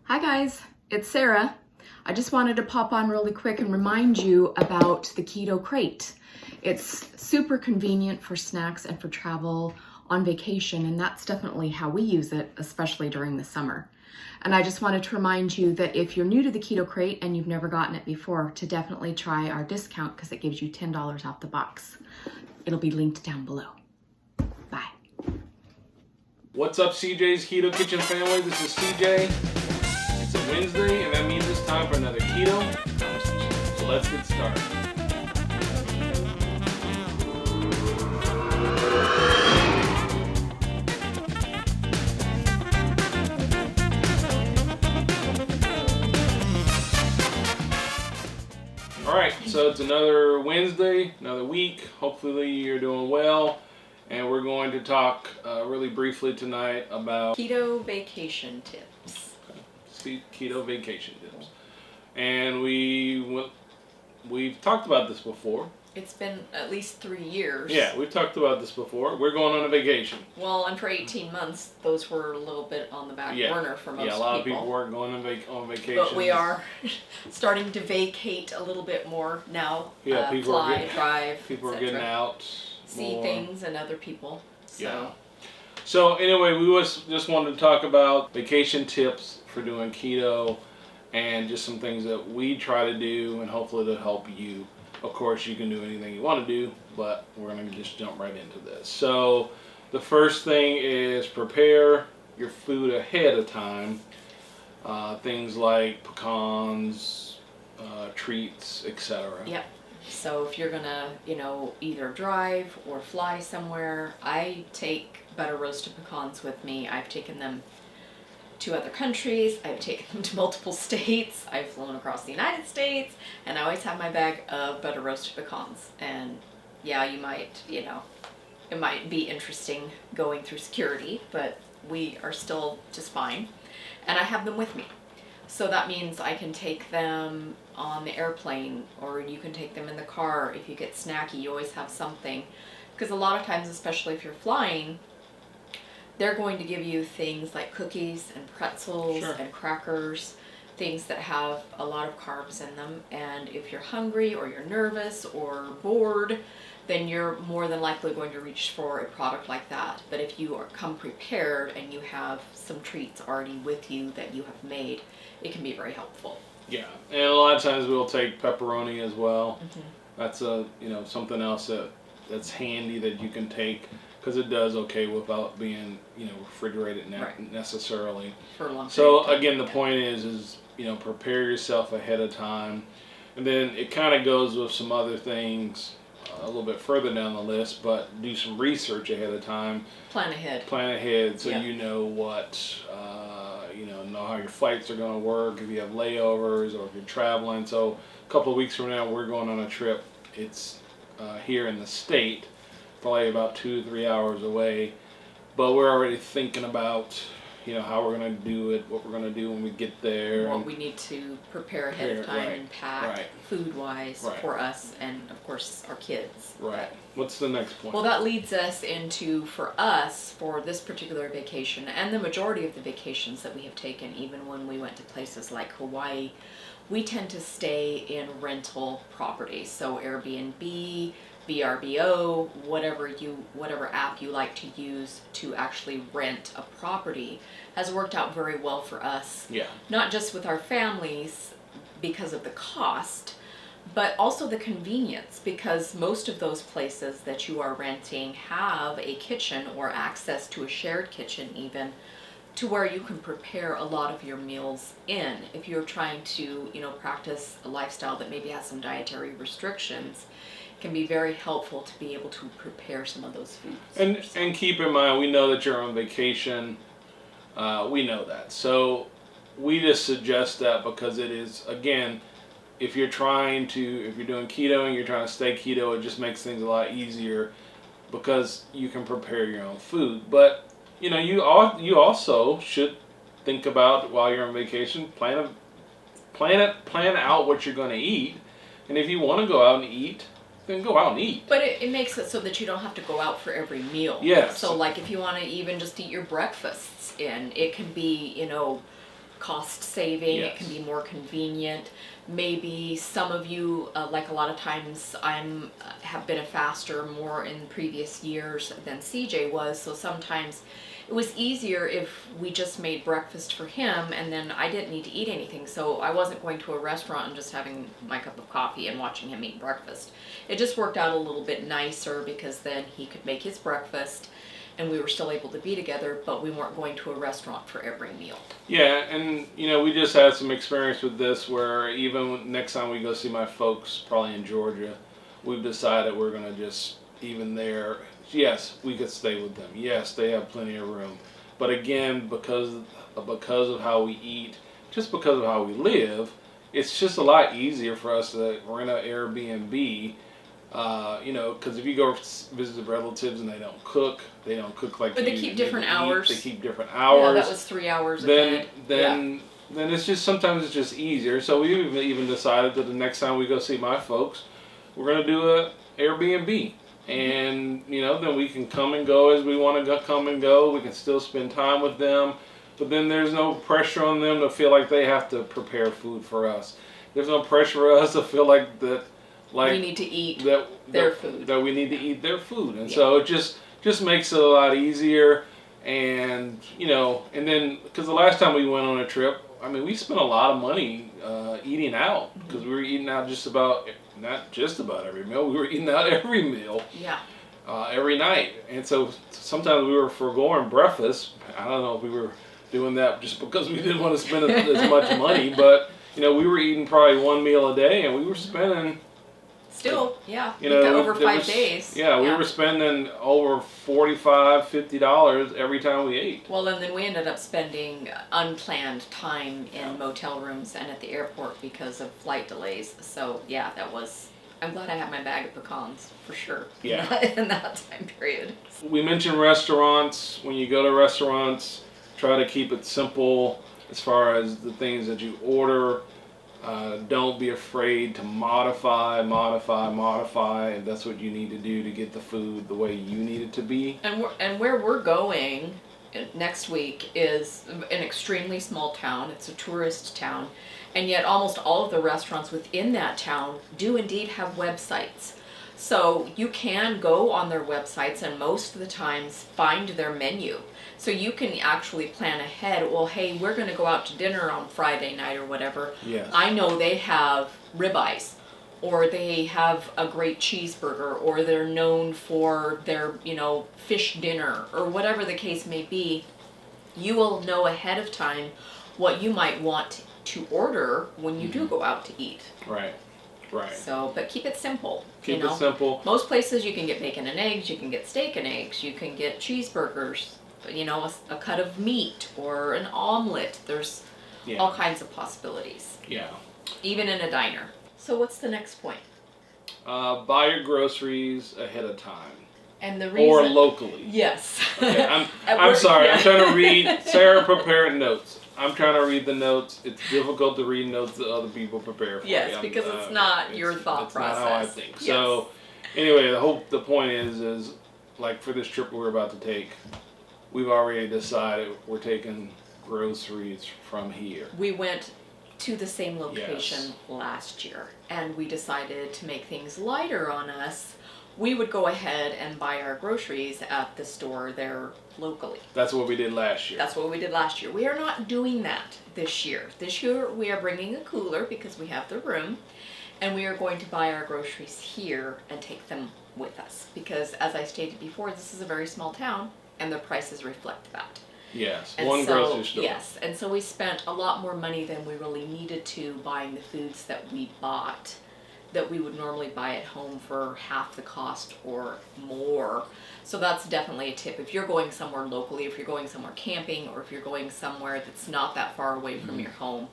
Hi guys, it's Sarah. I just wanted to pop on really quick and remind you about the Keto Crate. It's super convenient for snacks and for travel on vacation, and that's definitely how we use it, especially during the summer. And I just wanted to remind you that if you're new to the Keto Crate and you've never gotten it before, to definitely try our discount because it gives you $10 off the box. It'll be linked down below. Bye. What's up, CJ's Keto Kitchen family? This is CJ. It's a Wednesday, and that means it's time for another Keto Conversation. So let's get started. Alright, so it's another Wednesday, another week. Hopefully you're doing well. And we're going to talk really briefly tonight about Keto vacation tips. Keto vacation tips. And we've talked about this before. It's been at least 3 years. Yeah, we've talked about this before. We're going on a vacation. Well, and for 18 months, those were a little bit on the back burner for most people. Yeah, a lot of people weren't going on vacation. But we are starting to vacate a little bit more now. Yeah, people drive, people are getting out. See more things and other people. So. Yeah. So anyway, we just wanted to talk about vacation tips for doing keto and just some things that we try to do and hopefully to help you. Of course, you can do anything you want to do, but we're going to just jump right into this. So the first thing is prepare your food ahead of time. Things like pecans, treats, etc. Yep. So if you're gonna, either drive or fly somewhere, I take butter roasted pecans with me. I've taken them to other countries. I've taken them to multiple states. I've flown across the United States, and I always have my bag of butter roasted pecans. And yeah, you might, it might be interesting going through security, but we are still just fine. And I have them with me. So that means I can take them on the airplane, or you can take them in the car. If you get snacky, you always have something. Because a lot of times, especially if you're flying, they're going to give you things like cookies and pretzels and crackers, things that have a lot of carbs in them. And if you're hungry or you're nervous or bored, then you're more than likely going to reach for a product like that. But if you come prepared and you have some treats already with you that you have made, it can be very helpful. Yeah, and a lot of times we'll take pepperoni as well. Mm-hmm. That's something else that's handy that you can take because it does okay without being refrigerated necessarily. For a long so again, the point is prepare yourself ahead of time, and then it kind of goes with some other things a little bit further down the list, but do some research ahead of time. Plan ahead so you know what know how your flights are going to work, if you have layovers or if you're traveling. So a couple of weeks from now we're going on a trip. It's here in the state, probably about 2 to 3 hours away, but we're already thinking about how we're going to do it, what we're going to do when we get there, what we need to prepare ahead of time and pack food-wise for us and of course our kids. Right. What's the next point? Well, that leads us into, for us, for this particular vacation and the majority of the vacations that we have taken, even when we went to places like Hawaii, we tend to stay in rental properties. So AirBnB, VRBO, whatever app you like to use to actually rent a property has worked out very well for us. Yeah. Not just with our families because of the cost, but also the convenience, because most of those places that you are renting have a kitchen or access to a shared kitchen even, to where you can prepare a lot of your meals in. If you're trying to, practice a lifestyle that maybe has some dietary restrictions, it can be very helpful to be able to prepare some of those foods. And keep in mind, we know that you're on vacation. We know that. So we just suggest that because it is, again, if you're doing keto and you're trying to stay keto, it just makes things a lot easier because you can prepare your own food. But you also should think about, while you're on vacation, plan out what you're going to eat, and if you want to go out and eat, then go out and eat. But it makes it so that you don't have to go out for every meal. Yeah. So like if you want to even just eat your breakfasts in, it can be, cost saving. Yes. It can be more convenient. Maybe some of you, like a lot of times, have been a faster more in previous years than CJ was. So sometimes it was easier if we just made breakfast for him, and then I didn't need to eat anything. So I wasn't going to a restaurant and just having my cup of coffee and watching him eat breakfast. It just worked out a little bit nicer because then he could make his breakfast and we were still able to be together, but we weren't going to a restaurant for every meal. Yeah, and we just had some experience with this where even next time we go see my folks, probably in Georgia, we've decided we're going to just, even there, yes, we could stay with them. Yes, they have plenty of room. But again, because of how we eat, just because of how we live, it's just a lot easier for us to rent an Airbnb. Because if you go visit relatives and they don't cook like. But they keep different hours. They keep different hours. Yeah, that was 3 hours ahead. Then it's just sometimes it's just easier. So we even decided that the next time we go see my folks, we're gonna do a Airbnb, and then we can come and go as we want to come and go. We can still spend time with them, but then there's no pressure on them to feel like they have to prepare food for us. There's no pressure for us to feel like that. Like we need to eat their food. That we need to eat their food, and so it just makes it a lot easier. And and then because the last time we went on a trip, I mean, we spent a lot of money eating out because we were eating out not just about every meal. We were eating out every meal. Yeah. Every night, and so sometimes we were foregoing breakfast. I don't know if we were doing that just because we didn't want to spend as much money, but we were eating probably one meal a day, and we were spending. Still, yeah, over 5 days. Yeah, we were spending over $45, $50 every time we ate. Well, and then we ended up spending unplanned time in motel rooms and at the airport because of flight delays. So, yeah, I'm glad I had my bag of pecans, for sure, in that time period. We mentioned restaurants. When you go to restaurants, try to keep it simple as far as the things that you order. Don't be afraid to modify, and that's what you need to do to get the food the way you need it to be. And where we're going next week is an extremely small town. It's a tourist town, and yet almost all of the restaurants within that town do indeed have websites. So you can go on their websites and most of the times find their menu. So you can actually plan ahead. Well, hey, we're going to go out to dinner on Friday night or whatever. Yes. I know they have ribeyes, or they have a great cheeseburger, or they're known for their, fish dinner, or whatever the case may be. You will know ahead of time what you might want to order when you do go out to eat. Right. So, but keep it simple. Keep it simple. Most places you can get bacon and eggs, you can get steak and eggs, you can get cheeseburgers, a cut of meat or an omelet. There's all kinds of possibilities. Yeah. Even in a diner. So what's the next point? Buy your groceries ahead of time. And the reason, or locally. Yes. Okay, I'm sorry. I'm trying to read. Sarah prepared notes. I'm trying to read the notes. It's difficult to read notes that other people prepare for Yes, you. because it's not your thought process. Not how I think. Yes. So, anyway, the point is like for this trip we're about to take, we've already decided we're taking groceries from here. We went to the same location last year, and we decided to make things lighter on us. We would go ahead and buy our groceries at the store there locally. That's what we did last year. That's what we did last year. We are not doing that this year. This year we are bringing a cooler because we have the room, and we are going to buy our groceries here and take them with us. Because as I stated before, this is a very small town, and the prices reflect that. Yes, And one grocery store. Yes, and so we spent a lot more money than we really needed to buying the foods that we bought, that we would normally buy at home for half the cost or more. So that's definitely a tip. If you're going somewhere locally, if you're going somewhere camping, or if you're going somewhere that's not that far away from your home,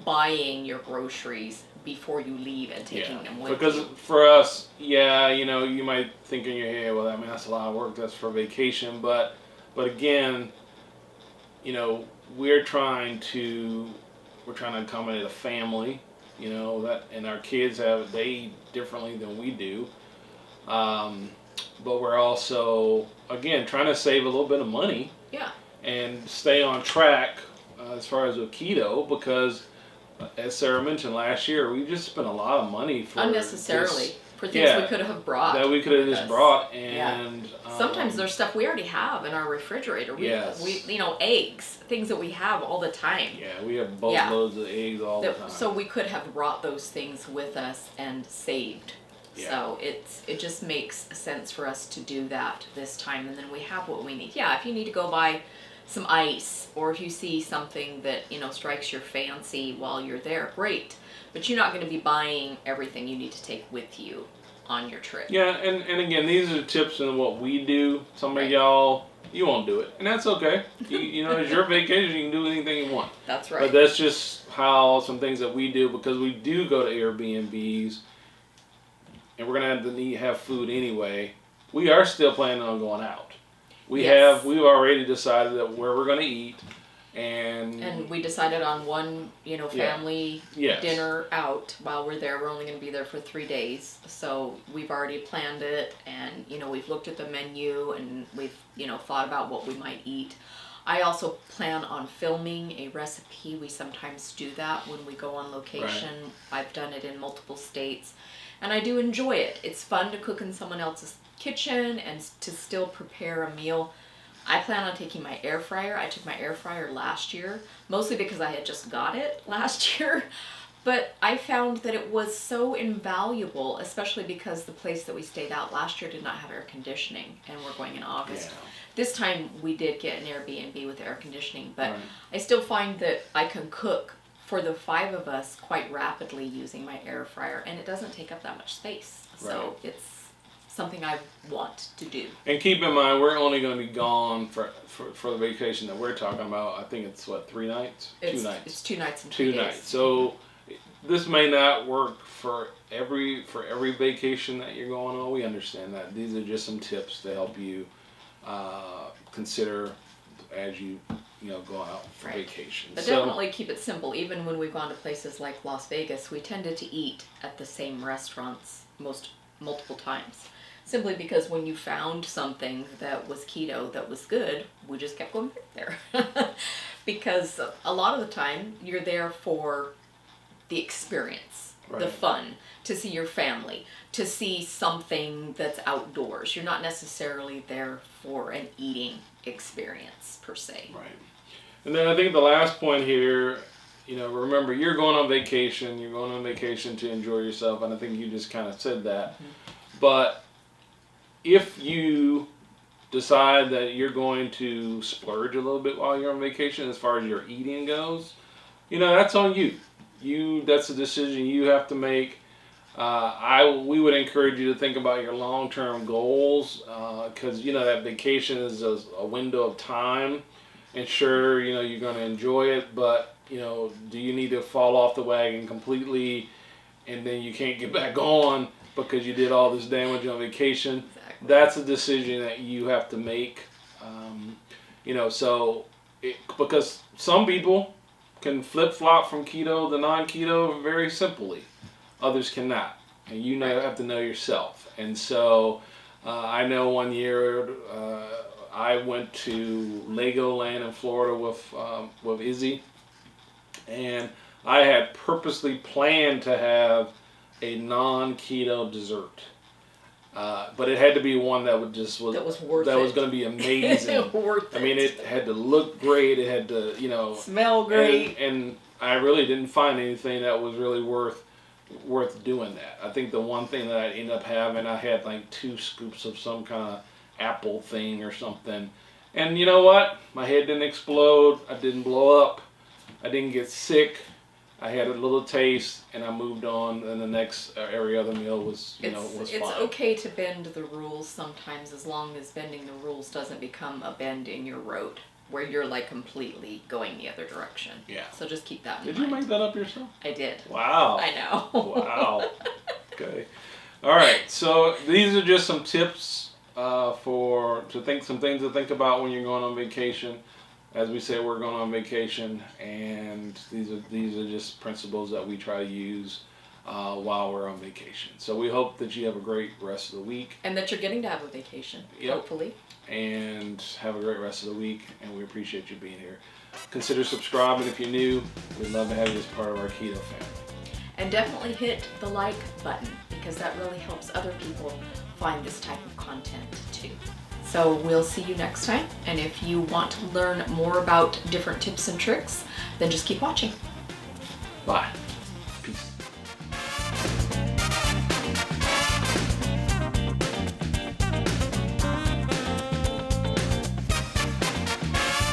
buying your groceries before you leave and taking them with you. Because for us, you might think in your head, well, I mean, that's a lot of work, that's for vacation, but again, we're trying to accommodate a family, and our kids they eat differently than we do. But we're also, again, trying to save a little bit of money. Yeah. And stay on track as far as with keto, because as Sarah mentioned last year, we just spent a lot of money for unnecessarily for things we could have brought. That we could have just brought, and sometimes there's stuff we already have in our refrigerator. We eggs, things that we have all the time. Yeah, we have boatloads of eggs all the time. So we could have brought those things with us and saved. Yeah. So it just makes sense for us to do that this time, and then we have what we need. Yeah, if you need to go buy some ice, or if you see something that strikes your fancy while you're there, great. But you're not going to be buying everything you need to take with you on your trip. Yeah, and again, these are tips on what we do. Some of y'all, you won't do it, and that's okay. It's your vacation. You can do anything you want. That's right. But that's just how some things that we do, because we do go to Airbnbs, and we're gonna have to have food anyway. We are still planning on going out. We've already decided that where we're gonna eat, and we decided on one family dinner out while we're there. We're only gonna be there for 3 days, so we've already planned it, and we've looked at the menu, and we've thought about what we might eat. I also plan on filming a recipe. We sometimes do that when we go on location. Right. I've done it in multiple states, and I do enjoy it. It's fun to cook in someone else's kitchen and to still prepare a meal. I plan on taking my air fryer. I took my air fryer last year, mostly because I had just got it last year. But I found that it was so invaluable, especially because the place that we stayed at last year did not have air conditioning, and we're going in August. Yeah. This time we did get an Airbnb with air conditioning, but I still find that I can cook for the 5 of us quite rapidly using my air fryer, and it doesn't take up that much space. So it's something I want to do. And keep in mind, we're only going to be gone for the vacation that we're talking about. I think it's 3 nights? 2 nights. It's 2 nights and 2 days. 2 nights. So this may not work for every vacation that you're going on. We understand that. These are just some tips to help you consider as you go out for vacation. But definitely keep it simple. Even when we've gone to places like Las Vegas, we tended to eat at the same restaurants multiple times. Simply because when you found something that was keto that was good, we just kept going back there. Because a lot of the time, you're there for the experience, the fun, to see your family, to see something that's outdoors. You're not necessarily there for an eating experience, per se. Right. And then I think the last point here, remember, you're going on vacation. You're going on vacation to enjoy yourself, and I think you just kind of said that. Mm-hmm. But if you decide that you're going to splurge a little bit while you're on vacation as far as your eating goes, that's on you. That's a decision you have to make. We would encourage you to think about your long-term goals, because that vacation is a window of time, and sure, you're going to enjoy it, but do you need to fall off the wagon completely, and then you can't get back on because you did all this damage on vacation? Exactly. That's a decision that you have to make. Because some people can flip-flop from keto to non-keto very simply. Others cannot. And you have to know yourself. And so I know one year I went to Legoland in Florida with Izzy. And I had purposely planned to have a non-keto dessert. But it had to be one that was going to be amazing. Worth it. I mean, it had to look great. It had to, smell great. And I really didn't find anything that was really worth doing that. I think the one thing that I ended up having, I had like 2 scoops of some kind of apple thing or something. And you know what? My head didn't explode. I didn't blow up. I didn't get sick. I had a little taste, and I moved on, and the next every other meal was fine. It's okay to bend the rules sometimes, as long as bending the rules doesn't become a bend in your road where you're like completely going the other direction. Yeah. So just keep that in mind. Did you make that up yourself? I did. Wow. I know. Wow. Okay. All right. So these are just some tips some things to think about when you're going on vacation. As we say, we're going on vacation, and these are just principles that we try to use while we're on vacation. So we hope that you have a great rest of the week. And that you're getting to have a vacation, hopefully. And have a great rest of the week, and we appreciate you being here. Consider subscribing if you're new. We'd love to have you as part of our keto family. And definitely hit the like button, because that really helps other people find this type of content too. So we'll see you next time. And if you want to learn more about different tips and tricks, then just keep watching. Bye.